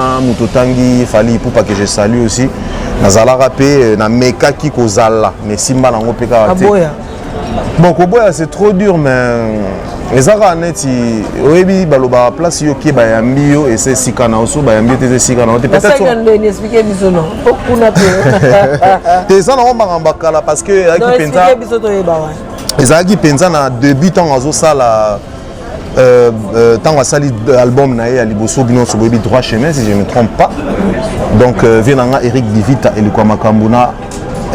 wana mutotangi fali pour pas que je salue aussi nazala rapé na meka ki kozala mais simba nango peka aboya bon koboya c'est trop dur mais ezaka neti oyebi baloba place yo ki bayambi yo et c'est sikana oso bayambi te sikana te peut-être ça ne expliquer biso non okuna te te ça na ngamba kala parce que aki penza ezaki penza na début temps azo sala tant à sali album na ya liboso bino so boyebi droit chemin si je me trompe pas donc vienanga Eric Divita et le kwa makambuna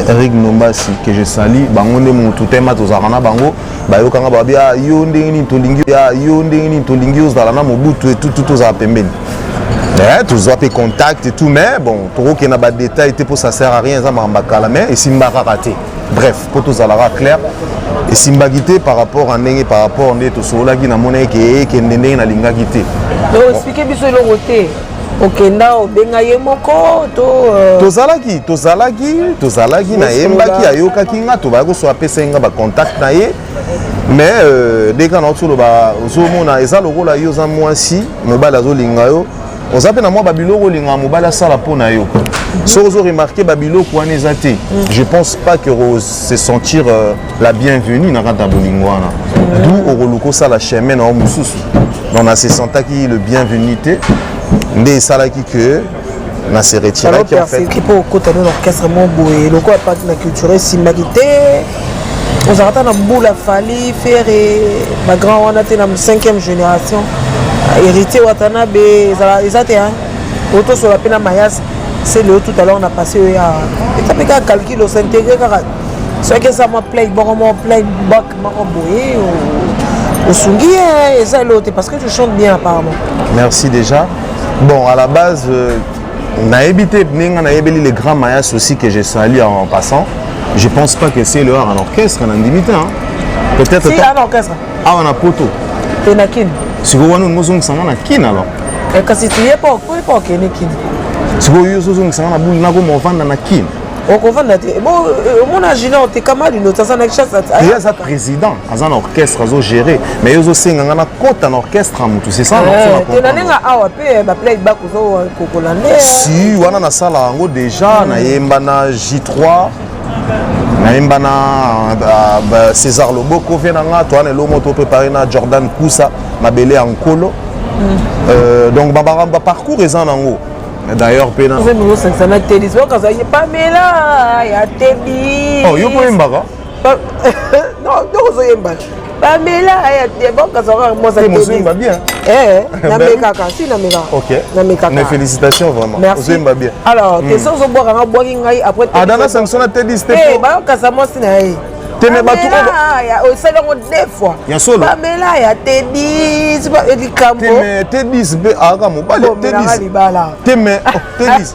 Eric Nombasi que je sali bango nde mutu tema tozakana bango bayokanga babia yo ndenge ni tolingi ya yo ndenge ni tolingi ozala na mobutu et tout tozala pembeni tozwa pe contact et tout mais bon toko na ba détail te pour ça sert à rien ça mamba kala mais et simba raté bref pour tozala clair et simba gité par rapport à ndenge par rapport ndé to sola gi na mona ke ndenge na linga gité donc expliquer biso le côté okenda obenga ye moko to tozalaki na yembaki ayokaki nga to ba ko so apesa nga ba contact na ye mais dès qu'on a tout le ba ozomona eza lokola yo za mwasi mobala azolinga yo ozape na mwa babiloko linga mobala sala pona yo so ozo remarquer babiloko wana eza te je pense pas que se sentir la bienvenue na kata bolingwana d'où oroluko sala chemin na mususu on a se sentaki le bienvenue nde salaki que na se retirer qui en fait qui pour côté de l'orchestre mon boy le quoi pas na culturel simagité on arrête na boula fali faire ma grand on a été dans 5e génération hérité Watanabe ils étaient hein auto sur la peine mayas c'est le tout à l'heure on a passé à et puis quand calcul s'intégrer c'est que ça m'a play bon mon play back maroboé au sungi et ça l'autre parce que tu chantes bien apparemment merci déjà. Bon, à la base, on a évité les grands mayas aussi que j'ai sali en passant. Je pense pas que c'est le en orchestre, en limité. Hein. Peut-être. Si, en orchestre. Ah, on a poto. T'es na kin. Si vous voyez, nous sommes en kin alors. Et quand si tu es pas, pourquoi pas qu'il kin. Si vous voyez, nous sommes en boule, nous sommes en kin. Bon, mon agina, on t'est camarade, une autre, ça n'a chasse. Il y a un président, un orchestre, à gérer. Mais il y a aussi un compte en orchestre, c'est ça. Tu n'as pas à playback au Cocolandais. Si, on a ça là, déjà, on a Yembana J3, on a Yembana César Loboko, toi, on a l'homme préparé na Jordan Koussa, ma belle en colo. Donc, ma parcours est en haut. D'ailleurs, Pena. Vous avez mis ça na tennis. Quand ça y est pas mais là, il y a tennis. Oh, yo pouvez m'baga. Non, non, vous avez m'baga. Pas mais là, il y a bon quand ça va moi ça tennis. Moi ça bien. Na meka si na meka. OK. Na meka. Mes félicitations vraiment. Merci. Vous bien. Alors, t'es sans boire un boire ngai après. Ah dans la sanction na tennis te. Eh, ba quand ça moi si na ai. Teme ba tout. Ya o ça long deux fois. Ya solo. Pas mais là, il y a tennis, ba di campo. Teme tennis be aga mo ba tennis. Teme tennis.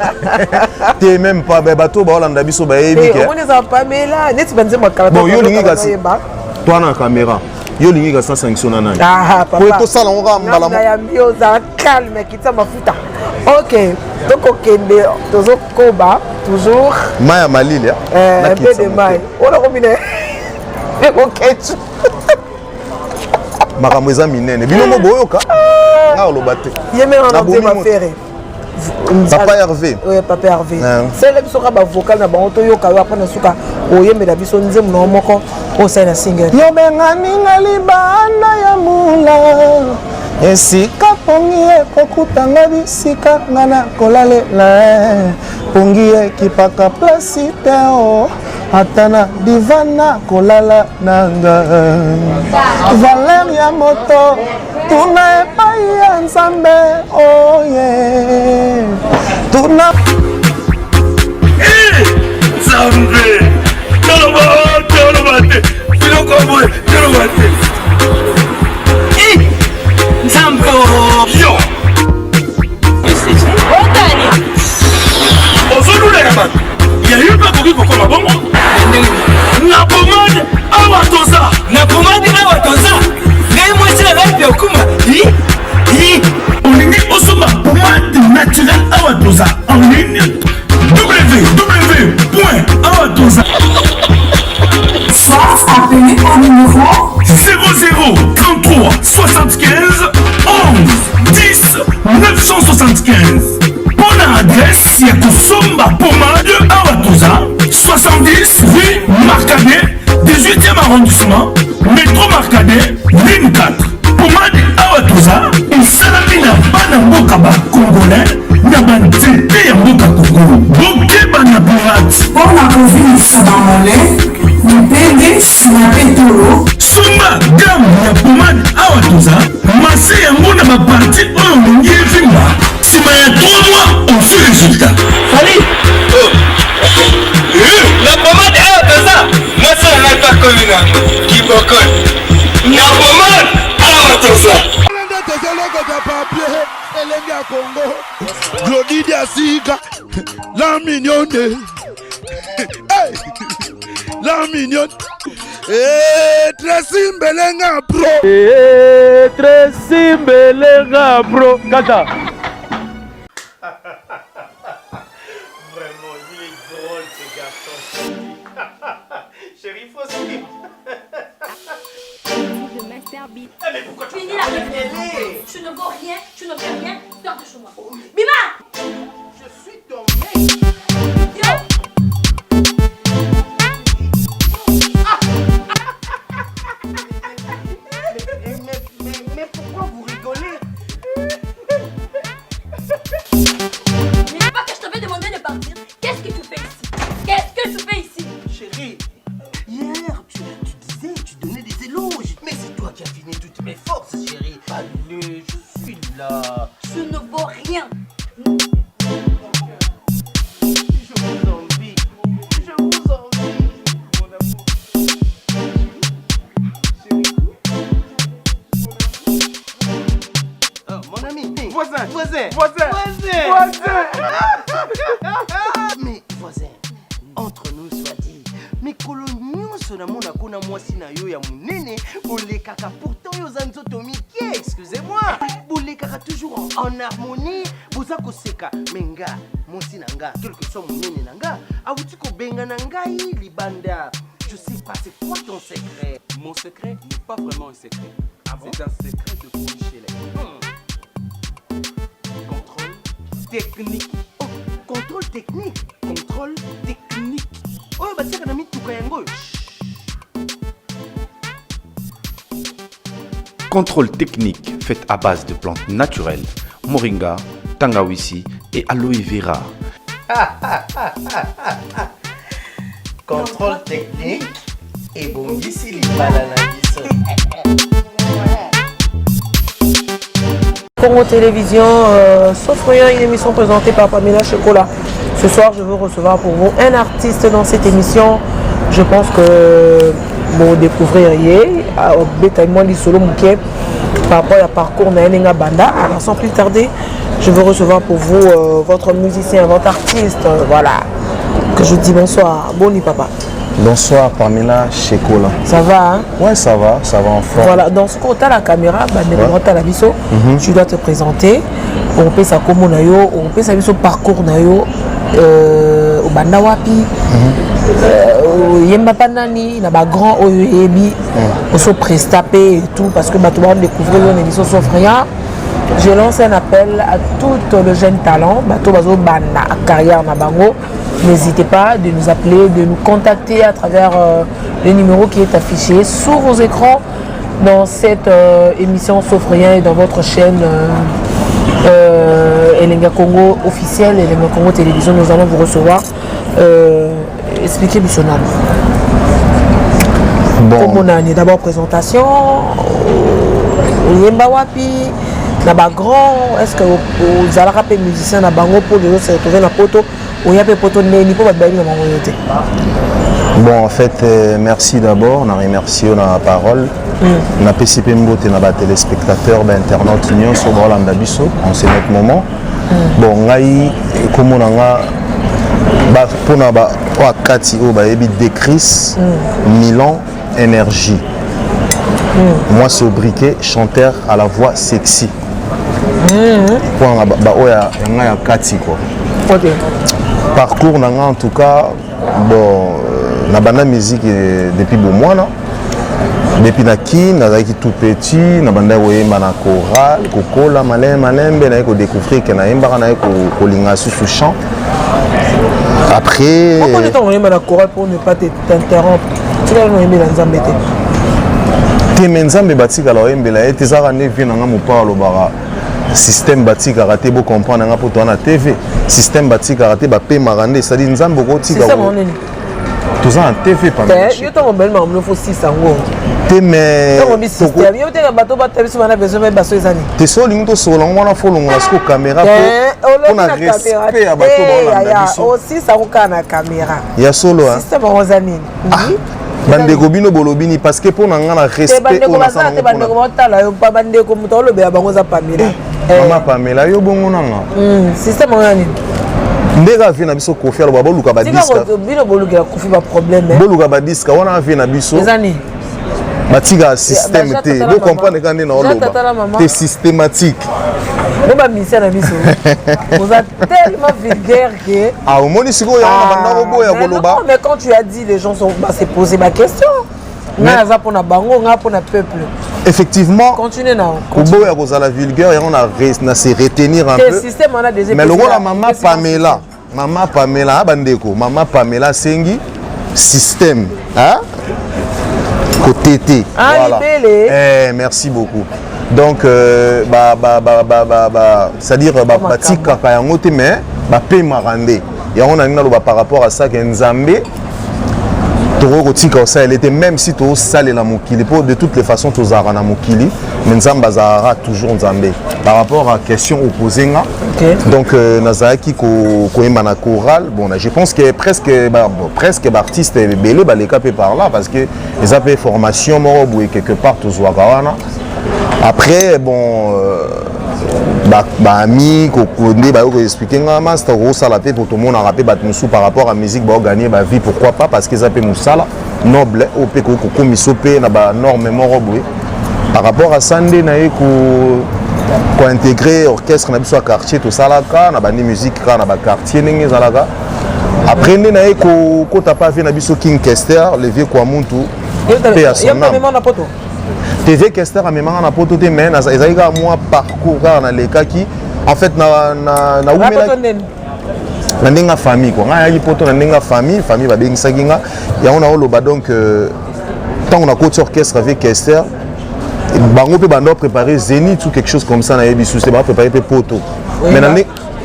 T'es même pas bateau ba Hollande biso ba yebi ke. On est en Pamela, net banze makala. Bon yo lingi ka toi na caméra. Yo lingi ka sa sanction na nani. Ah papa. Pour to sala on ga mbala mo. Ya mbio za calme kita mafuta. OK. Donc okende tozo koba toujours. Maya Malile. Un peu de maille. On a combiné. OK. Makambo eza minene. Bino mo boyoka. Na olobate. Yeme on a ma faire. Papa Hervé. Oui, Papa Hervé. C'est le biso ka ba vocal na bango to yoka yo apana suka oyemela biso nzemu no moko o sai na single. Yo bengani ngalibanda ya mula. Esika pongi ekokutanga bisika ngana kolalela. Pongi ekipaka place teo. Atana divana kolala nanga. Valeria moto. Tuna epai ya nzambe oh yeah tuna nzambe tolobate filokoboe tolobate nzambe yo otani ozoluleka bato yayo bakoki kokoma bongo na pomade awa toza olingi osoma pomade naturel awa toza en ligne www.awatoza. Soit appelé au numéro 0 congolais na banzete ya mboka Congo bokeba na pirate mpona kovilisa bamole mipende nsima mpe tolo sumba gamu ya pomade awa toza mase yango na baparti oyo olingi evimba nsima ya 3 mois ofi résultat la pomade awa toza mase na ngai pa komi nango kibokol na pomade awa toza tozolokota papier elenge ya Congo glodidi ya sika la mignonne la mignonne Tracy Mbelenga bro Tracy Mbelenga bro kata vraiment il est drôle ce garçon chérie faut suivre mais pourquoi tu finis la réflexion? Tu ne vaux rien, tu ne fais rien, sors de chez moi. Bima! je suis ton mec mais pourquoi vous rigolez? Mais c'est pas que je t'avais demandé de partir. Qu'est-ce que tu fais ici? Qu'est-ce que tu fais ici? Chérie, hier tu disais, tu donnais des éloges. Mais c'est toi qui as fini toutes mes forces, chérie. Allez, je suis là. Tu ne vaux rien. Je vous envie. Je vous envie, mon amour. Chérie. Oh, mon ami. Voisin. Mais voisin, entre nous soit dit, mais coloniaux na mona kona mwasi na yo ya munene, bolekaka pourtant yo zanzoto mike, excusez-moi. Bolekaka toujours en harmonie, boza koseka menga, mwasi na nga, quel que soit munene na nga, awuti ko benga na ngai libanda. Je sais pas, c'est quoi ton secret? Mon secret n'est pas vraiment un secret. Ah bon? C'est un secret de Polichelek. Contrôle technique. Oh, contrôle technique. Contrôle technique. Oh, bah tiens, on a mis tout kayango. Contrôle technique fait à base de plantes naturelles, moringa, tangawizi et aloe vera. Contrôle technique et bon ici les balanas. Congo Télévision, sauf rien, une émission présentée par Pamela Chocolat. Ce soir, je veux recevoir pour vous un artiste dans cette émission. Je pense que vous découvririez, solo par rapport à parcours Naelenga Banda. Alors sans plus tarder, je veux recevoir pour vous votre musicien, votre artiste, voilà. Que je dis bonsoir. Boni papa. Bonsoir Pamela Chocolat. Ça va hein? Ouais, ça va en forme. Voilà, dans ce côté, la caméra, tu dois te présenter. On peut ça comme on peut ça parcours nayo au banda wapi. Yemba panani na ba grand oyebi au prestapé et tout parce que tout le monde découvrir une émission sauf rien. Je lance un appel à tout le jeune talent, bato bazo banda carrière na bango. N'hésitez pas de nous appeler, de nous contacter à travers le numéro qui est affiché sous vos écrans dans cette émission Sauf Rien et dans votre chaîne Elenga Congo officielle, Elenga Congo Télévision. Nous allons vous recevoir. Expliquez Bissonal. Bon. Comme on a d'abord présentation, Yemba Wapi, Naba Grand, est-ce que vous allez rappeler musicien na bango pour les autres se retrouver dans la poto? Bon, en fait, merci d'abord. On a remercié la parole. On a PCP Mbote, on a téléspectateurs, internautes, sur Rolanda Bisso en ce moment. Bon, comme on a pour nous, Kati, Décris, Milan, Énergie. Moi, c'est au briquet, chanteur à la voix sexy. Pour Kati, quoi. Parcours en tout cas bon na banda musique depuis bon mois là depuis naki na tout petit na banda oyemba na chorale kokola malembe na ko découvrir que na yemba na ko linga sous chant après pourquoi on est oyemba na chorale pour ne pas t'interrompre tu vas oyemba na nzambe te te nzambe batika la oyemba la etezaka ne vie na nga mopalo bara système bati karaté bo comprendre nga poto na TV système bati karaté ba pe marande ça dit nzambo ko tika tout ça en TV pas mal yo to bel mamlo fo 6 ango te mais to bi système yo te bato ba tabiso bana besoin ba so ezani te so lingo to so longo na folongo na sko caméra on a respect ya bato ba na biso aussi ça ko kana caméra ya solo hein système ozani bandeko bino bolobini parce que pour nga na respect on a ça bandeko motala yo pa bandeko moto lobe ya bango za Pamela mama Pamela yo bongo nanga système ozani ndeka vi na biso kofi alo boluka ba diska bino boluka kofi ba problème boluka ba diska wana vi na biso ezani batika système te bo comprendre quand on loba c'est systématique on va misser na biso vous êtes tellement vulgaire que ah au moni siko ya na banda robo ya koloba mais quand tu as dit les gens sont se poser ma question na za pona bango nga pona peuple effectivement continuez na kubo ya kozala vulgaire ya on a se retenir un peu système on a des mais le rôle la maman Pamela bandeko maman Pamela sengi système hein côté T voilà merci beaucoup donc c'est-à-dire batika kayango te mais ba pe marande ya on a ngalo par rapport à ça que Nzambe toro tika ça elle était même si to sale la mokili pour de toutes les façons to zara na mokili mais Nzamba zara toujours Nzambe par rapport à question opposée nga donc nazaki ko emana choral bon je pense que presque artiste belé ba les capé par là parce que les AP formation morobo et quelque part to zouakawana après bon ami kokonde ba ko expliquer nga master ko sala pe pour tout le monde a rappelé bat musu par rapport à musique ba gagner ba vie pourquoi pas parce que ça peut musala noble au pe ko komisope na ba norme morobo par rapport à Sandé na ko intégrer orchestre na biso quartier to salaka na ba ni musique ka na ba quartier ningi zalaka après na ko tapa fi na biso King Kester le vieux kwa muntu pe à son âme TV Kester a memanga na poto te mais ezali ka moi parcours ka na leka ki en fait na umela na ndinga famille quoi nga yaki poto na ndinga famille ba bengisaki nga ya on a oloba donc tant on a coach orchestre avec Kester bango pe bando préparer Zénith ou quelque chose comme ça na yebisu c'est ba préparer pe poto mais na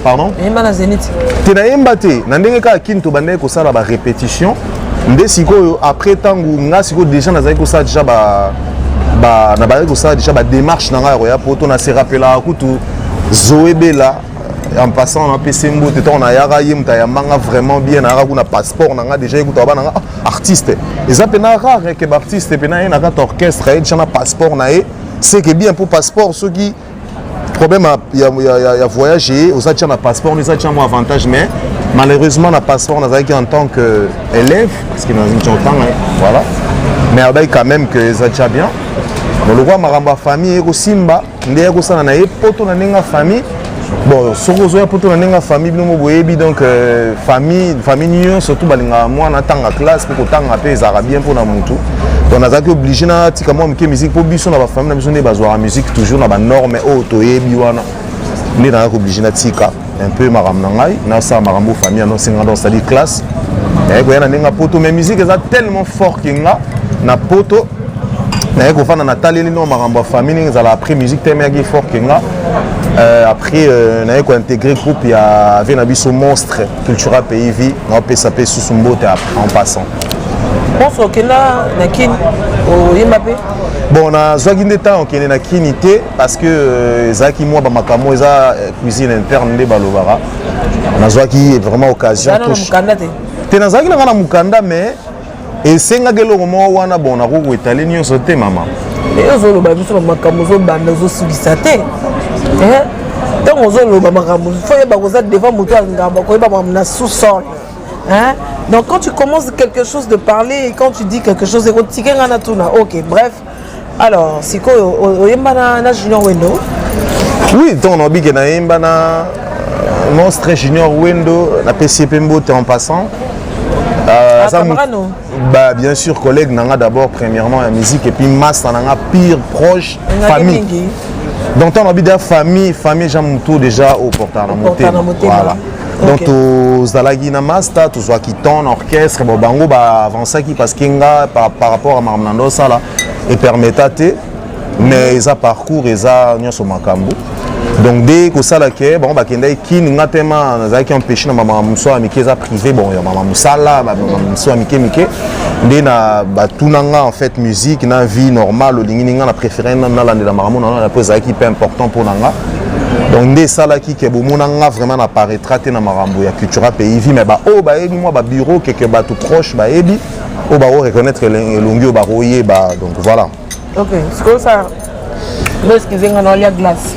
pardon yemba na Zénith te na yemba te na ndenge ka kinto bande ko sala ba répétition nde siko après tangu nga siko déjà nazali ko sala déjà na ba ko sala déjà ba démarche na nga ya poto na se rappela kutu Zoé Bella en passant on a PC Mbote on a yara yemta ya manga vraiment bien na kuna passeport na nga déjà écoute ba na artiste et ça pena rare que artiste pena na ka orchestre et chana passeport na c'est que bien pour passeport ceux qui problème il y a voyager aux achats na passeport les achats moi avantage mais malheureusement na passeport na zaki en tant que élève parce que dans une temps voilà mais avec quand même que les achats bien bon le roi maramba famille et simba ndé ko sana na poto na ninga famille bon soko zo poto na ninga famille bino boyebi donc famille union surtout balinga moi na tanga classe pour tanga pe ezara bien pour na mutu donc nazaki obligé na tika moi mke musique pour biso na ba famille na biso ne bazwa musique toujours na ba norme auto yebi wana ne na obligé na tika un peu maram na ngai na sa marambo famille no singa dans c'est-à-dire classe et ko yana ninga poto mais musique eza tellement fort kinga na poto na ko fana na taleli no marambo famille ezala après musique tellement qui fort kinga après na ko intégrer groupe ya vena biso monstre cultura pays vie na pesa pe sous mbote en passant pense que là na kin o yembape bon na zwaki ndeta okene na kinité parce que zaki moi ba makamo eza cuisine interne de balobara na zwaki vraiment occasion te na zaki na mukanda mais esenga keloko mo wana bon na ko étaler nyonso te mama ezoloba biso ba makamo zo banda zo subisa te donc ozoloba makambo faut yeba koza devant moto ngamba ko yeba na sous-sol hein donc quand tu commences quelque chose de parler et quand tu dis quelque chose et que ngana tuna OK bref alors siko oyemba na Junior Wendo oui donc on obi que na yemba na monstre Junior Wendo na PCP Mbote en passant bah bien sûr collègue nanga d'abord premièrement la musique et puis master nanga pire proche famille donc on a bien famille j'aime tout déjà au portail voilà donc aux alagi na master tous soit qui ton orchestre bon bango ba avancer qui parce qu'inga par rapport à Marmando ça là et permettate mais ils a parcours ils a nyoso makambo Donc dès que ça là que bon bah kenda qui n'a tellement nazaki qui empêché na maman muso amiki za privé bon ya maman musala maman muso amiki dès na ba tunanga en fait musique na vie normale olingi nga na préféré na la maman na la pose qui peu important pour nanga. Donc dès ça là qui ke bomonanga vraiment apparaîtra te na marambo ya culture pays vie mais bah oh bah ebi moi bah bureau quelque bah tout proche bah ebi oh bah reconnaître l'ongio bah royer bah donc voilà. OK, c'est comme ça. Excusez moi il y a glace.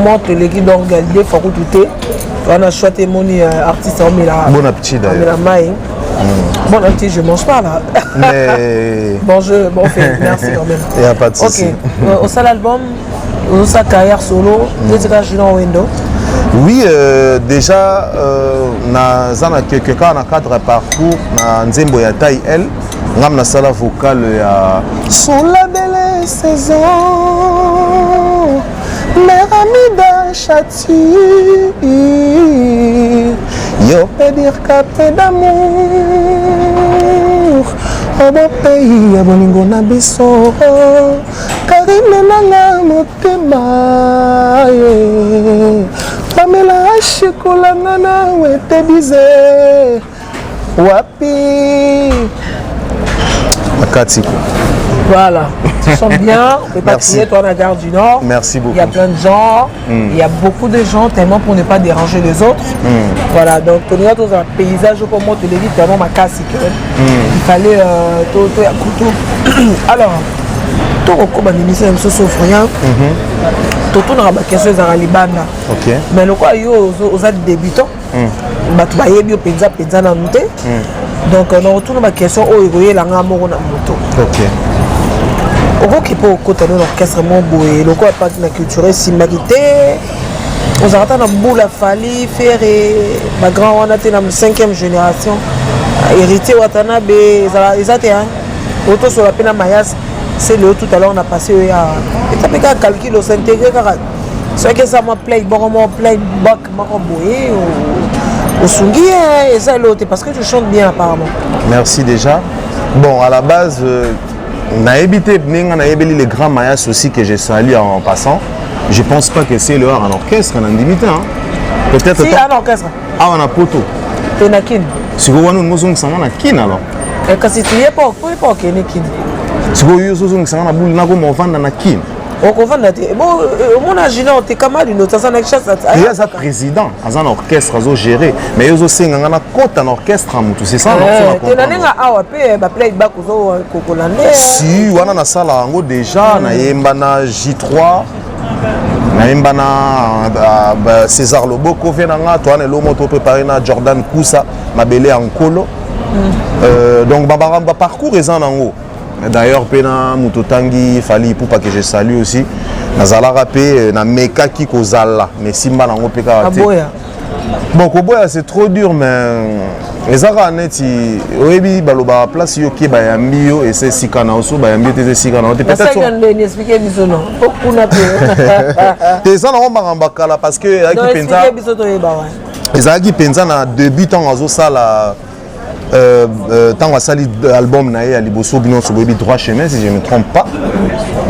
Monte l'équipe donc des fois tout on a choisi mon artiste on met la bon appétit d'ailleurs. Bon appétit, je mange pas là. Mais bon fait merci quand même. Il y a pas de souci. OK. Au seul album au sa carrière solo, déjà Junior Wendo. Oui, déjà na zana quelque cas na cadre parcours na nzembo ya taille elle ngam na sala vocale ya sur la belle saison mère amie d'un châti yo peut dire capé d'amour au beau pays ya bolingo na biso karine nanga motema pamela shikolanga na wete bize wapi Akatiko. Voilà, tu sens bien, on peut pas crier toi la gare du Nord. Merci beaucoup. Il y a plein de gens, il y a beaucoup de gens tellement pour ne pas déranger les autres. Voilà, donc on est dans un paysage comme moi, tu l'as dit, tellement ma casse, il fallait tout à couteau. Alors, tout au cours de l'émission, je suis souffrant. Tout le monde a question à Libana. Mais le quoi, aux débutants, tu vas y aller penza na monter. Donc on retourne ma question au égoïe la ngamour na moto. OK. Au qui peut côté de l'orchestre mon boy, le quoi pas na culturel simarité. On s'attend à boule à Fali faire ma grand on a été dans la 5e génération hérité Watanabe ils étaient hein. Auto sur la peine Mayas, c'est le tout à l'heure on a passé à et tu peux calculer s'intégrer car c'est que ça m'a play bon moi play back ma boy au Sungi et ça l'autre parce que tu chantes bien apparemment. Merci déjà. Bon à la base na évité les grands Mayas aussi que j'ai salué en passant. Je pense pas que c'est le en orchestre en limité hein. Peut-être si en orchestre. Ah on a poto. Et na kin. Si vous voulez nous sanga na kin alors. Et quand si tu y es pas que na kin. Si vous voulez nous sanga na boule na go mo vendre na kin. On confond bon mon agent t'es camarade une autre ça na chasse il y a un président un orchestre à gérer mais ils aussi ngana côte en orchestre tout c'est ça tu na nga awa pe ba play back zo kokolande si wana na sala ngo déjà na yemba na J3 na yemba na César Loboko venanga toi na lomo to préparer na Jordan Kousa mabele en colo donc ba parcours ezan nango. D'ailleurs, pena mutotangi fali pour pas que je salue aussi. Nazala rapé na meka ki kozala mais simba nango peka te. Bon koboya c'est trop dur mais ezaka neti oyebi baloba place yo ki ba yambi yo et c'est sikana oso ba yambi te sikana te peut-être ça ne expliquer biso non okuna pe. Te ça na ngamba kala parce que aki penza. Expliquer biso to yeba wa. Ezaki penza na début temps azo sala tant à sali album naé à liboso bino so bobi droit chemin si je ne me trompe pas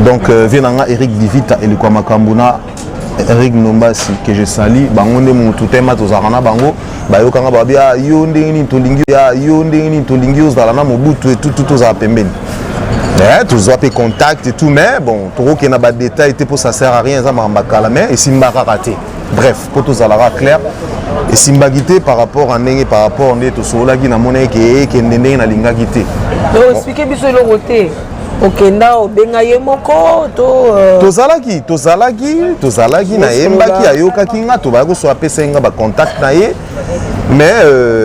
donc venanga Eric Divita et le kwa makambuna Eric Nombasi que je sali bango nde mutu tema tozakana bango bayokanga babia yo ndenge ni tolingi ya yo ndenge ni tolingi ozala na mobutu et tout za pembeni tous ont contact et tout mais bon trop qu'il n'a pas de détails pour ça sert à rien ça m'a kala mais et simba raté bref pour tous à la clair et simbagité par rapport à Nenge par rapport à tout cela qui n'a monnaie qui n'est na linga gité. Donc expliquez bien sur le côté. Okenda obenga ye moko to tozalaki na yembaki ayoka kinga to ba ko so apesenga ba contact na ye mais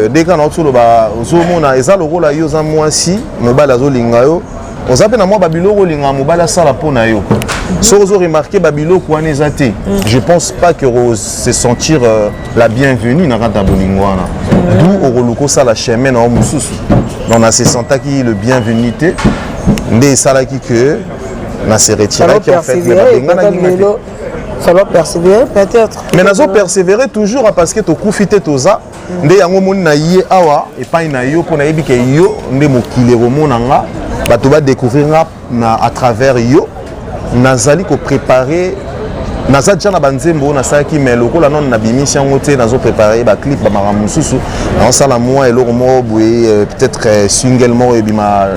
dès qu'on a tout le ba zomona eza lokola yo za mwasi mobala zo linga yo on s'appelle na moi babiloko linga mobala sala pona yo. Si vous avez remarqué Babilo Kouanezate, je ne pense pas que vous se sentir la bienvenue dans la Bolingwana. D'où au Roluko ça la chemin dans Moussous. Donc on a se senti qui le bienvenue. Mais ça là qui que on s'est retiré qui en fait ça va persévérer peut-être. Mais nous allons persévérer toujours parce que tu profite de ça. Ndé yango moni na yé awa et pas na yo pour na yebi ke yo ndé mokile romonanga ba to ba découvrir na à travers yo. Nazali ko préparer naza déjà na banzembo na saki mais lokola non na bimisi yango te nazo préparer ba clip ba maramu susu na sala moi eloko mo boye peut-être single mo ebima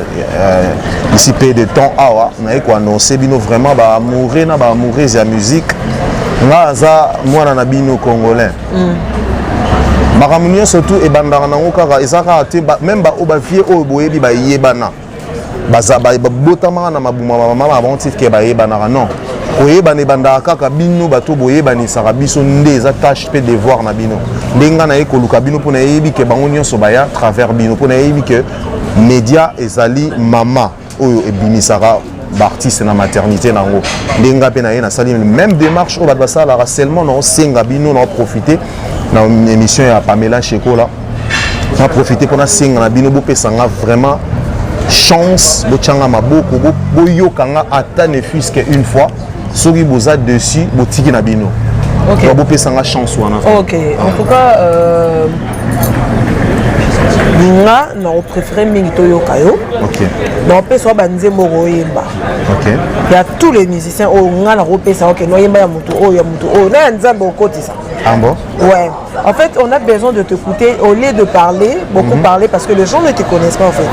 ici peu de temps awa na ko annoncer bino vraiment ba amourer na ba amoureuse ya musique ngaza mwana na bino congolais maramu surtout e bandana nango kaka ezaka te même ba obafie o boyebi ba yebana baza ba botama na mabuma mama avant titre ke ba yebana non oyebana ebandaka kaka bino bato boyebanisaka biso nde eza tâche mpe devoir na bino ndenga na ye koluka bino mpona yeyebi ke bango nyonso baya travers bino mpona yeyebi ke média ezali mama oyo ebimisaka baartiste na maternité nango ndenga mpe na ye nasali même démarche oyo bato basalaka seulement na osenga bino na oprofite na émission ya Pamela Shekola na profite mpona senga na bino bopesanga vraiment chance botianga maboko boyokanga ata ne fût-ce qu'une fois soki boza dessus botiki na bino okay. Bopesanga chance wana ok en tout cas nga na préféré mingi toyoka yo okay. Na opesa banzembo oyemba okay. Ya tous les musiciens o nga na opesa ok no yemba ya mutu o na nzambe okotisa. Ah bon? Ouais. En fait, on a besoin de t'écouter au lieu de parler, beaucoup parler, parce que les gens ne te connaissent pas en fait.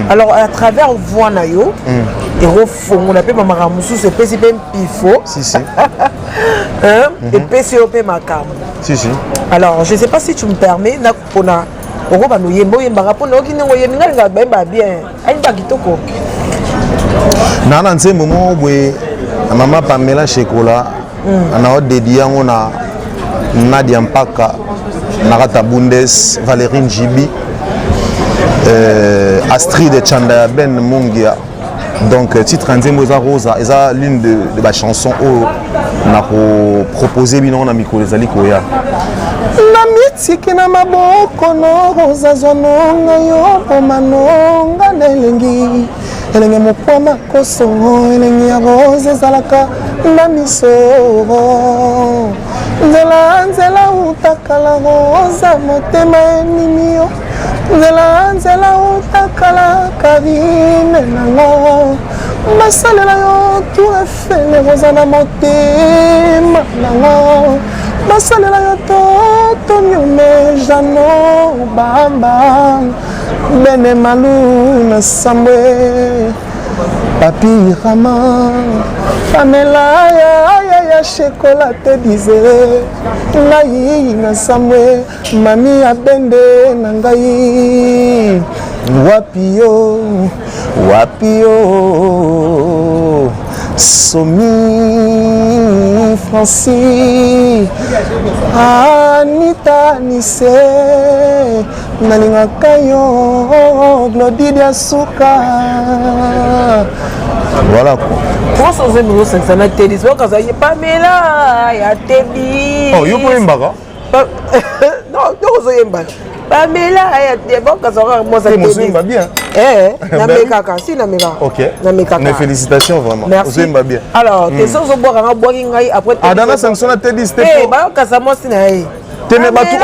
Alors, à travers voix nayo, et on appelle Mama Ramoussou, c'est PCP Pifo. Si. Et PCOP Makam. Si. Alors, je ne sais pas si tu me permets, Nakona, Oroba no yembo yemba pour no kinengo yeminga bemba bien. Aïba kitoko. Nana nse moment où Mama Pamela Shekola ana dédié yango na Nadia Mpaka Narata Bundes Valérie Njibi Astrid Chanda Ben Mungia donc titre nzembo za Rosa eza l'une de ba chanson o na ko proposer bino na mikolo ezali koya na mitiki na maboko no Rosa zononga yo pomanonga na elengi elenge mokoma koso elenge ya Rose ezalaka na miso nzela utakala Rosa motema enimi yo nzela utakala Karine nango basalela yo tour Eiffel Rosa na motema nango basalela yo toto nyome jano bamba bene malu na sambwe papi rama Pamela ya Shekola te disere ngai na sambwe mami ya bende na ngai wapi yo Somi Francis Anita Nise nalingaka yo Glodidia Suka voilà quoi. Comment ça nous c'est ça na télé c'est quand ça y Pamela ya télé oh yo pouvez mbaka non yo yemba Pamela ya bon quand ça moi ça télé bien na mekaka si na mekaka OK na mekaka mes félicitations vraiment merci bien alors tes sons au boire nga boire ngai après dans sanction na télé c'était ba quand ça moi si na Teme batu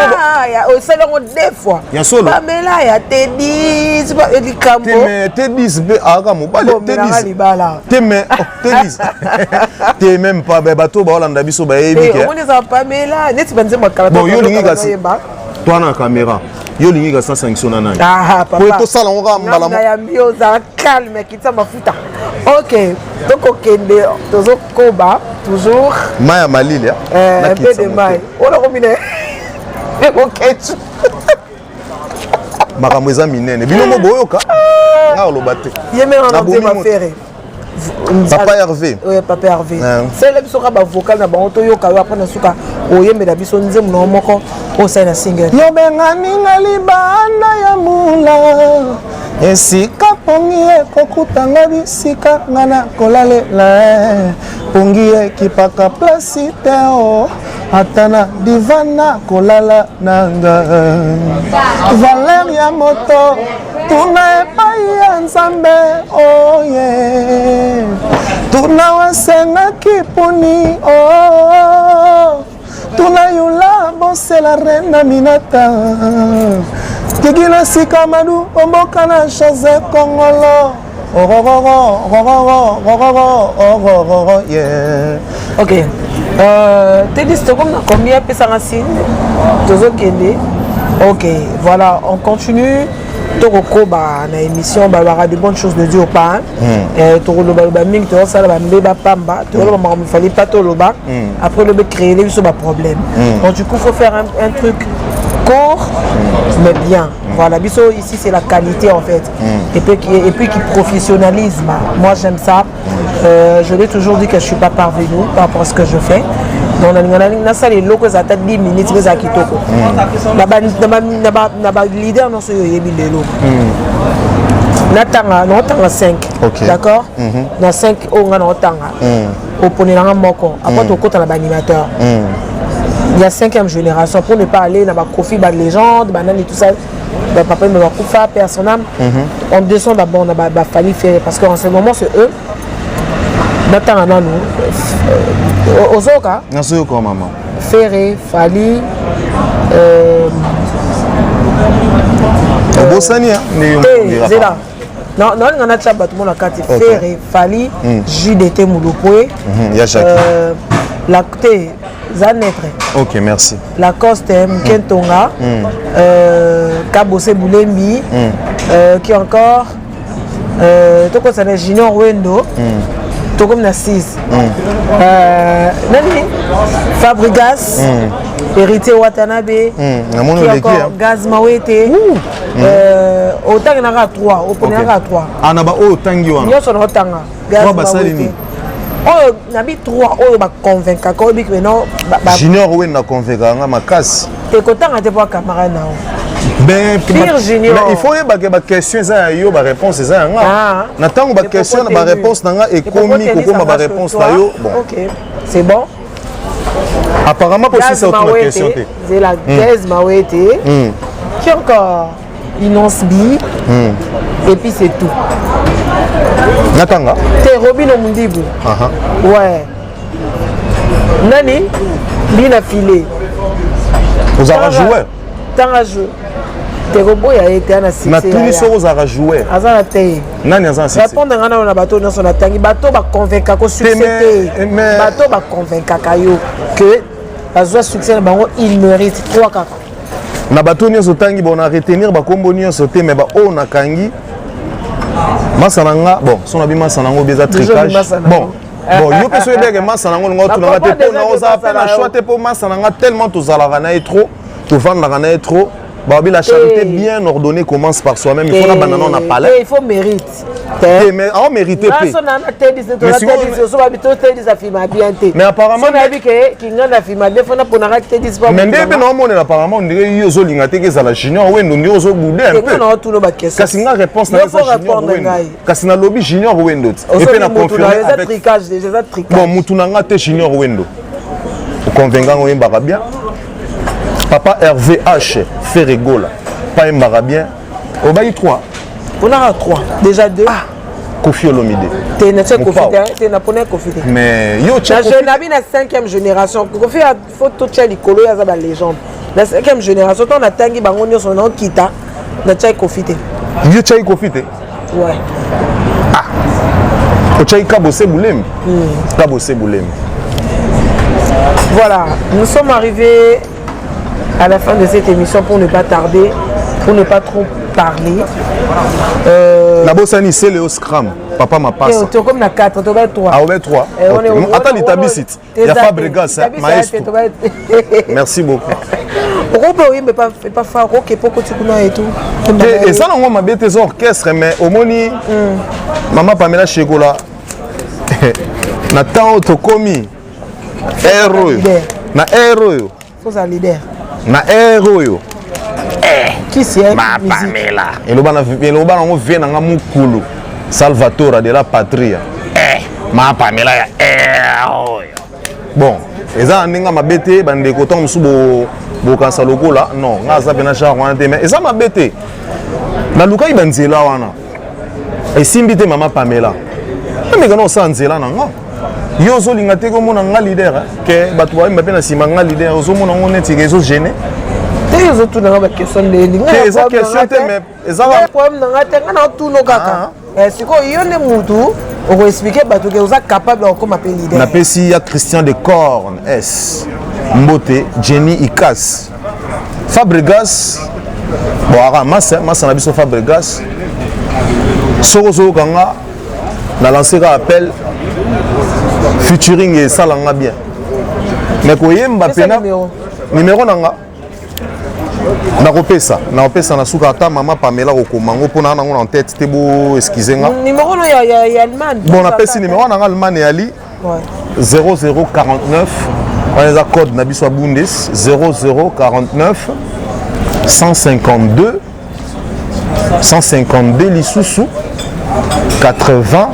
ya o selongo deux fois ya solo Pamela ya tedis c'est pas du campo tedis be aka mobale tedis teme tedis te même pas bato ba olanda biso ba yebi ke on les a Pamela neti banze makala bon yo lingi kasi toi na caméra yo lingi kasi sanction na ah papa pour to sala on ga mbala na ya mbio za calme kitsa mafuta OK donc okende tozo koba toujours maya malile na peu de mai on a combiné OK makambo eza minene bino mo boyoka nga oloba te yeme na ndema faire Papa Hervé. Oui, Papa Hervé. C'est le biso ka ba vocal na bango to yoka wa pona suka oyemela biso nzemu no moko o sai na single. Yo bengani ngalibana ya mula. Esika pongi ekokutanga bisika ngana kolalela. Pongi ekipaka place teo atana divana kolala nanga. Valeria moto tuna epai ya nzambe oye tuna wasenga kipuni o tuna yula bosela rena minata tikila sika madu omboka na José Kongolo Ok. T'es dit combien pèse un signe? Ok, voilà, on continue. Toroko ba na émission ba de bonnes choses de Dieu pas. Torolo ba ming to ça ba mbeba pamba. Torolo ba il fallait pas toloba. Après le créer les sur problème. Donc du coup faut faire un truc court mais bien. Voilà, biso ici c'est la qualité en fait. Et puis qui professionnalise. Moi j'aime ça. Je l'ai toujours dit que je suis pas parvenu par rapport à ce que je fais. Donc on a ça les locaux à 10 minutes les akitoko. Na leader dans ce yebi lelo. Natanga 5. D'accord? Na 5 on a natanga. Opponent moko. Après to kota la animateur. Il y a 5e génération pour ne pas aller dans la Kofi bad légende, banane et tout ça. Papa me va couper personne âme. On descend d'abord on a fallu faire parce qu'en ce moment c'est eux. Natanga nous Ozoka. Nasoyoka maman. Ferré, Fali. Bosania. C'est là. Non, on a déjà battu mon carte. Ferré, Fali, JDT Mouloupoé. Lacté, Zanetre. Ok, merci. Lacoste, Kentonga. Kabose Boulembi. Qui encore? Tout ça, c'est Junior Wendo. Comme na 6. Nani Fabregas, Héritier Watanabe, qui encore Gaz Mawete. Autant il y en a 3, au premier 3. Ah, na ba otangi wana. Nyo sono tanga. Gaz Mawete. Oh, nabi 3 oh ba convaincre ko bi que non Junior Wen na convaincre nga makasi. Te kotanga te pour camarade na. Ben Pire Junior. Mais il faut y ba question ça yo ba réponse ça nga. Na tango ba question ba réponse na nga et komi ko ba réponse na yo. Bon. OK. C'est bon. Apparemment pour ça autre question té. C'est la Gaz Mawete. Qui encore Inonce Bi. Et puis c'est tout. Natanga. T'es Robin Omundibu. Ouais. Nani Lina filé. Vous avez joué. Tant à jouer. T'es robot a été un assisté. Na tous les soirs vous avez joué. Azana tay. Nani azana assisté. Répondre ngana na bateau na son atangi bateau ba convaincre ko succès. Bateau ba convaincre kayo que bazwa succès na bango il mérite 3 4. Na bateau nyonso tangi bon na retenir ba kombo nyonso te mais ba o na kangi. Masananga bon son abi masanango beza tricage. Bon yo peso ebeke masanango ngo tu na te po na oza pe na choix te po masananga tellement to zalaka na trop to vendre na trop. La charité bien ordonnée commence par soi-même. Il faut la banane on a palais. Il faut mérite. Mais on mérite pas. Mais apparemment apparemment on dirait yozo lingate que ça la junior ou non yozo boudé un peu. Kasi nga réponse na junior kasi na lobby junior wendo. Et puis na confirmer avec tricage déjà tricage. Bon mutunanga te junior wendo. Convaincant on mbaka bien. Papa RVH fait rigoler. Pas un marabien. On va y 3. On a 3. Déjà 2. Ah. Kofi Olomide. T'es na Kofi. Mais yo tcha. La 5e génération. Kofi a photo tcha likolo ya za ba légende. La 5e génération on a tangi bango nyo son nom kita. Na tcha Kofi te. Yo tcha Kofi te. Ouais. Ah. O tcha Kabose Boulem. Kabose Boulem. Voilà, nous sommes arrivés à la fin de cette émission pour ne pas tarder, pour ne pas trop parler. La Bossani, c'est le Scrum. Papa m'a passé. Tu es comme la 4, tu vas être 3. Ah, on va être 3. Attends, il t'habite. Il y a Fabregas, maestro. Merci beaucoup. Pourquoi oui, mais pas faire rock et pourquoi tu connais et tout. Et ça, on m'a bêté orchestre, mais au moni, maman Pamela Chegola. Nathan Otokomi. Héros. Na héros. Faut un leader. Na héros. Qui c'est? Ma Pamela. Et le bana on vient dans mukulu. Salvatore de la patrie. Ma Pamela ya héros. Bon, eza ndinga mabete bande ko tom subo bokansa lokola. Non, ngaza pena cha wana te mais eza mabete. Na luka ibanzela wana. Esimbite mama Pamela. Mais quand on s'enzela nanga. Yo zo linga te ko mona nga leader ke bato ba mbape na sima nga leader zo mona ngone ti zo gêner te zo tout na ba question de linga eza question te mais eza problème na nga te nga na tout no kaka C'est quoi, il y a des moutons, on va expliquer que vous êtes capable de comme appeler leader. On appelle ici Christian de Corne, S. Mbote, Jenny Ikas. Fabregas, bon, Massa n'a pas Fabregas. Sorozo Kanga, on a lancé un appel. Featuring et ça l'a bien. Mais quand il y a un numéro nanga. Na kopesa na suka ta mama Pamela okomango pona na en tête te bo excuser nga numéro no ya Allemagne bon na pesi numéro na Allemagne ali 0049 on les a code na biso Bundes 0049 152 lisusu 80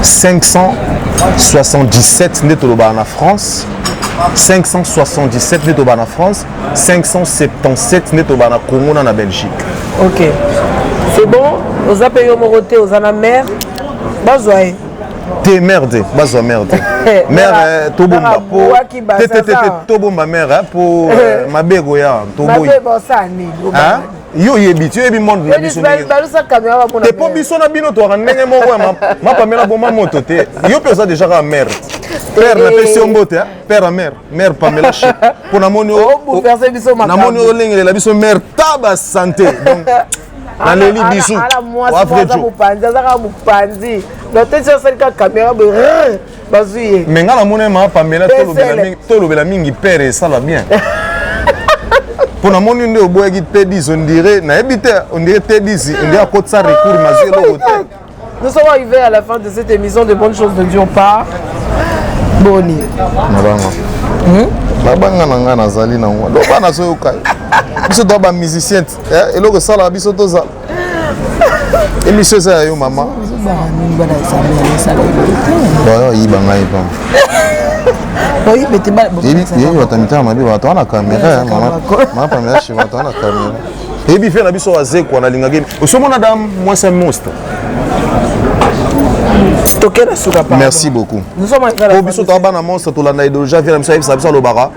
577 netoloba en France 577 netoba en France, 577 netoba en Congo na Belgique. Ok. C'est bon, vous avez payé au Moroté, aux en mer. Bazoé. T'es merde, bazoé merde. Mère, tobomba. Tobomba mère, pour ma bégoya. Hein? Yo yebi, tu yebi monde na biso. T'es pas biso na bino to ndenge moko ma Pamela boma moto te. Yo pesa déjà la merde. Père na pesi ombote, père à mère Pamela Chip. Pour na moni o na moni o lengele la biso mère taba santé. Donc na leli biso. Wa frejo. Mais ngala moni ma Pamela to lobela mingi père et ça va bien. Pour la monnaie de Oboe qui T10, on dirait, on dirait T10, on dirait à côté ça recours, nous sommes arrivés à la fin de cette émission de Bonnes Choses de Dieu part. Boni. Nabanga nanga nazali na ngwa. Do bana so yokai. Biso do ba musicien. Et loko sala biso to za. Émission ça yo maman. Ba yi banga yi pam. Oui, mais tu vas me dire, on a la caméra, ma première chez moi, on a la caméra. Et puis, faire la biso à Zek, on a l'ingagé. Au sommet, madame, moi, c'est un monstre. Merci beaucoup. Nous sommes au biso, tu as un monstre, tu l'as déjà fait, ça va le bara.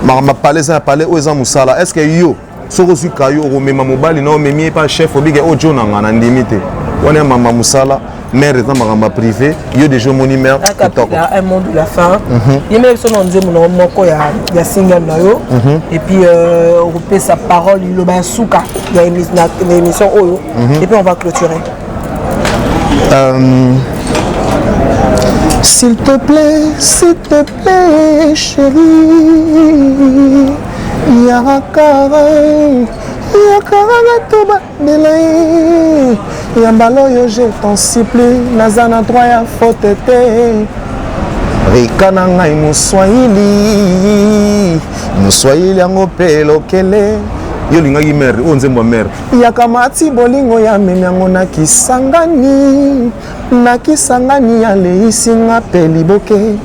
Ma palais, un palais, où est-ce que est-ce que yo, ce que je suis au même mobile, non, mais mi pas chef, au big au John, on a limité. On est maman Moussala. Mère étant ma privée, il y a déjà mon numéro. Un monde de la fin. Il y a même son nom il y a single et puis on repère sa parole, il y a souka, il y a une émission Oyo et puis on va clôturer. S'il te plaît, chérie, Yakara Belay Yambaloyo, je t'en supplie, Nazana droit ya faute te. Rikana ngai Muswahili yango pelo kele. Yo lingaki mère, o nzembo mère. Yakamati bolingo ya menyango na kisangani ya leisinga pe liboke.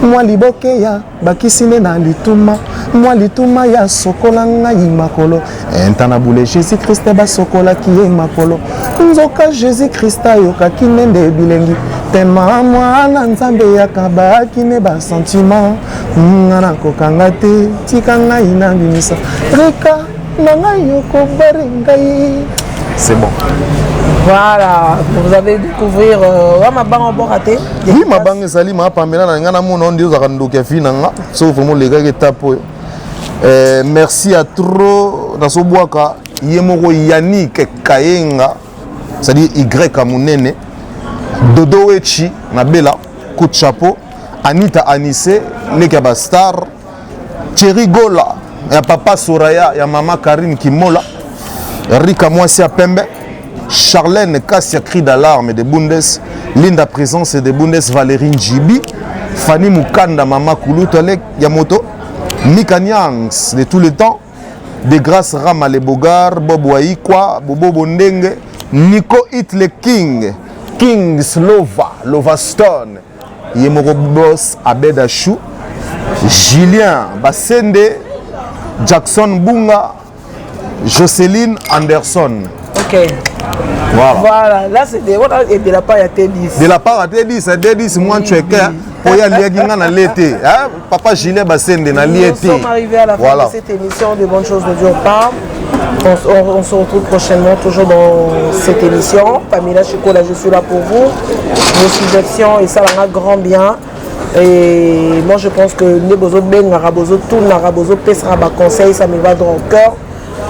Mwa liboke ya bakisine na lituma. Moi lituma ya sokola ngai makolo entana bule Jésus Christ ba sokola ki e makolo nzoka Jésus Christ yoka kinende bilengi tema mwa na nzambe ya kaba kine ba sentiment ngana kokanga te tika ngai na bimisa reka na ngai yoko bare ngai. C'est bon. Voilà, vous allez découvrir ma banque en bon raté. Oui, ma banque est salie, ma pamela na ngana mon on dit aux arandoke fina nga sauf vraiment les gars qui tapent. Merci à trop dans ce bois ka yemoko Yannick Kayenga, c'est-à-dire Y Amunene, Dodo Echi Nabela, coup de chapeau, Anita Anissé, Nekaba Star, Thierry Gola, ya papa Soraya, ya maman Karine Kimola, Rika Mwasi Pembe, Charlène Kassia Cri d'alarme de Bundes, Linda Présence de Bundes, Valérie Njibi, Fanny Mukanda, maman Kouloutalek Yamoto, Mika Nyangs de tout le temps, de grâce Rama Le Bogar, Bob Waikwa, Bobo Bondenge, Nico Hit le King, King Slova, Lova Stone, Yemoro Boss, Abed Achou, Julien Bassende, Jackson Bunga, Jocelyne Anderson. Ok. Voilà. Là c'est de la part à T10. De la part à T10, c'est T10, moi tu es qu'un. Pour y aller à l'été. Papa Julien Bassende na l'été. Nous sommes arrivés à la fin de cette émission de Bonnes Choses de Dieu. On se retrouve prochainement toujours dans cette émission. Pamela Chikola, je suis là pour vous. Vos suggestions et ça va grand bien. Et moi je pense que les besoins de Ben Narabozo, tout Narabozo, Pesra conseil, ça me va dans le cœur.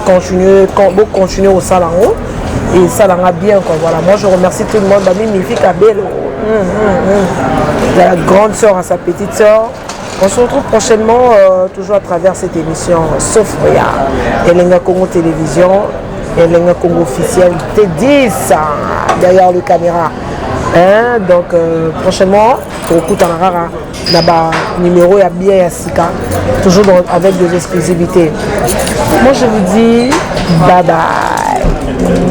Continuer au salon. Et ça va bien quoi. Voilà. Moi je remercie tout le monde. Bami Mifi Kabelo. La grande soeur à sa petite soeur. On se retrouve prochainement toujours à travers cette émission Sofria, Elenga Congo Télévision, Elenga Congo officiel T10 derrière le caméra. Hein? Donc prochainement, pour Koutanara, là-bas, numéro à bien à Sika, toujours avec des exclusivités. Moi je vous dis bye bye.